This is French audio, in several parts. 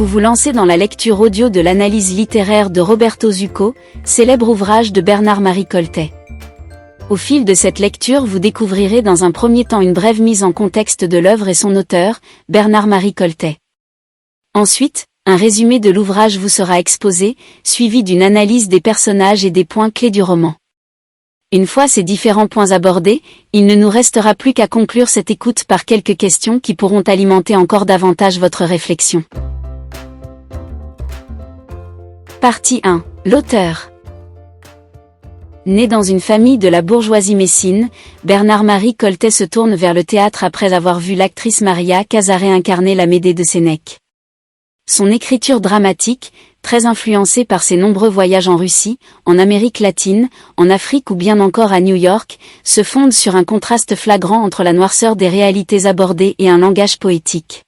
vous lancez dans la lecture audio de l'analyse littéraire de Roberto Zucco, célèbre ouvrage de Bernard-Marie Coltet. Au fil de cette lecture, vous découvrirez dans un premier temps une brève mise en contexte de l'œuvre et son auteur, Bernard-Marie Coltet. Ensuite, un résumé de l'ouvrage vous sera exposé, suivi d'une analyse des personnages et des points clés du roman. Une fois ces différents points abordés, il ne nous restera plus qu'à conclure cette écoute par quelques questions qui pourront alimenter encore davantage votre réflexion. Partie 1. L'auteur. Né dans une famille de la bourgeoisie messine, Bernard-Marie Coltet se tourne vers le théâtre après avoir vu l'actrice Maria Cazaret incarner la Médée de Sénèque. Son écriture dramatique, très influencée par ses nombreux voyages en Russie, en Amérique latine, en Afrique ou bien encore à New York, se fonde sur un contraste flagrant entre la noirceur des réalités abordées et un langage poétique.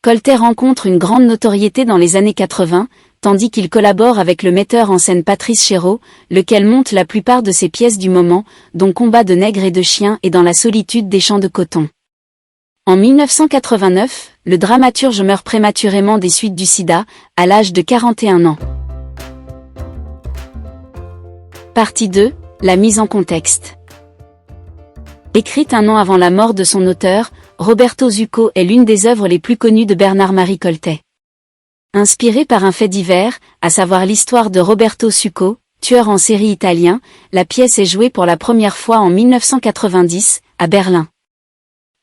Coltet rencontre une grande notoriété dans les années 80, tandis qu'il collabore avec le metteur en scène Patrice Chéreau, lequel monte la plupart de ses pièces du moment, dont Combat de nègres et de chiens et Dans la solitude des champs de coton. En 1989, le dramaturge meurt prématurément des suites du sida, à l'âge de 41 ans. Partie 2. La mise en contexte. Écrite un an avant la mort de son auteur, Roberto Zucco est l'une des œuvres les plus connues de Bernard-Marie Coltet. Inspirée par un fait divers, à savoir l'histoire de Roberto Zucco, tueur en série italien, la pièce est jouée pour la première fois en 1990, à Berlin.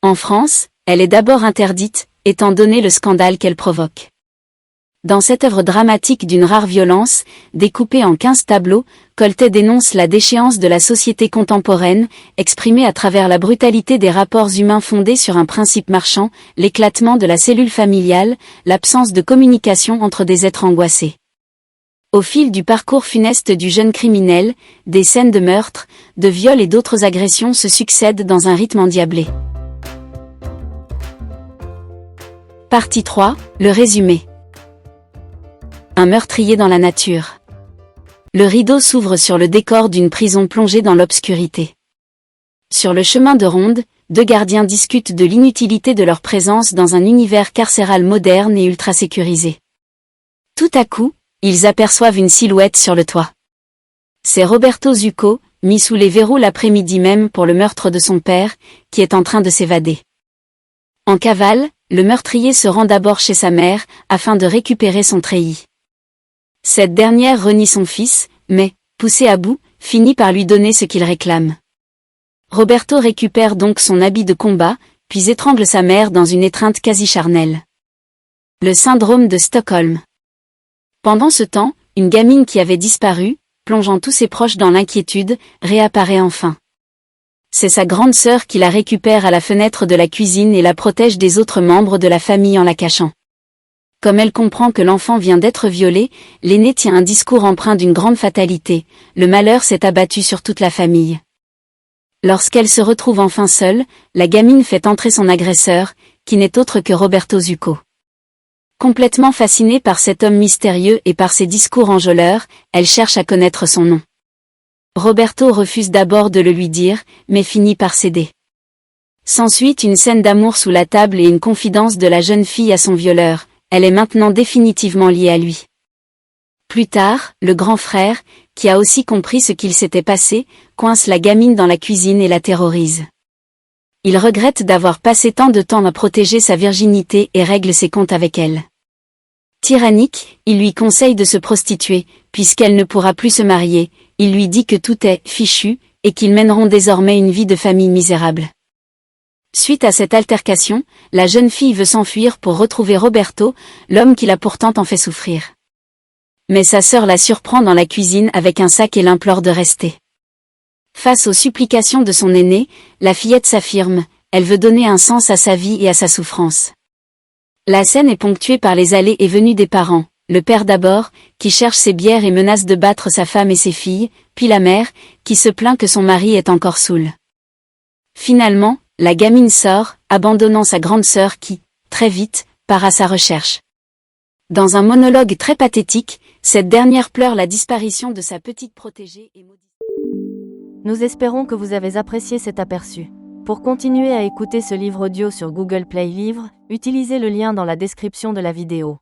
En France, elle est d'abord interdite, étant donné le scandale qu'elle provoque. Dans cette œuvre dramatique d'une rare violence, découpée en 15 tableaux, Coltet dénonce la déchéance de la société contemporaine, exprimée à travers la brutalité des rapports humains fondés sur un principe marchand, l'éclatement de la cellule familiale, l'absence de communication entre des êtres angoissés. Au fil du parcours funeste du jeune criminel, des scènes de meurtre, de viol et d'autres agressions se succèdent dans un rythme endiablé. Partie 3. Le résumé. Un meurtrier dans la nature. Le rideau s'ouvre sur le décor d'une prison plongée dans l'obscurité. Sur le chemin de ronde, deux gardiens discutent de l'inutilité de leur présence dans un univers carcéral moderne et ultra sécurisé. Tout à coup, ils aperçoivent une silhouette sur le toit. C'est Roberto Zucco, mis sous les verrous l'après-midi même pour le meurtre de son père, qui est en train de s'évader. En cavale, le meurtrier se rend d'abord chez sa mère, afin de récupérer son treillis. Cette dernière renie son fils, mais, poussé à bout, finit par lui donner ce qu'il réclame. Roberto récupère donc son habit de combat, puis étrangle sa mère dans une étreinte quasi charnelle. Le syndrome de Stockholm. Pendant ce temps, une gamine qui avait disparu, plongeant tous ses proches dans l'inquiétude, réapparaît enfin. C'est sa grande sœur qui la récupère à la fenêtre de la cuisine et la protège des autres membres de la famille en la cachant. Comme elle comprend que l'enfant vient d'être violé, l'aînée tient un discours empreint d'une grande fatalité, le malheur s'est abattu sur toute la famille. Lorsqu'elle se retrouve enfin seule, la gamine fait entrer son agresseur, qui n'est autre que Roberto Zucco. Complètement fascinée par cet homme mystérieux et par ses discours enjôleurs, elle cherche à connaître son nom. Roberto refuse d'abord de le lui dire, mais finit par céder. S'ensuit une scène d'amour sous la table et une confidence de la jeune fille à son violeur, elle est maintenant définitivement liée à lui. Plus tard, le grand frère, qui a aussi compris ce qu'il s'était passé, coince la gamine dans la cuisine et la terrorise. Il regrette d'avoir passé tant de temps à protéger sa virginité et règle ses comptes avec elle. Tyrannique, il lui conseille de se prostituer, puisqu'elle ne pourra plus se marier, il lui dit que tout est « fichu » et qu'ils mèneront désormais une vie de famille misérable. Suite à cette altercation, la jeune fille veut s'enfuir pour retrouver Roberto, l'homme qui l'a pourtant tant fait souffrir. Mais sa sœur la surprend dans la cuisine avec un sac et l'implore de rester. Face aux supplications de son aîné, la fillette s'affirme, elle veut donner un sens à sa vie et à sa souffrance. La scène est ponctuée par les allées et venues des parents, le père d'abord, qui cherche ses bières et menace de battre sa femme et ses filles, puis la mère, qui se plaint que son mari est encore saoul. Finalement, la gamine sort, abandonnant sa grande sœur qui, très vite, part à sa recherche. Dans un monologue très pathétique, cette dernière pleure la disparition de sa petite protégée et maudit. Nous espérons que vous avez apprécié cet aperçu. Pour continuer à écouter ce livre audio sur Google Play Livres, utilisez le lien dans la description de la vidéo.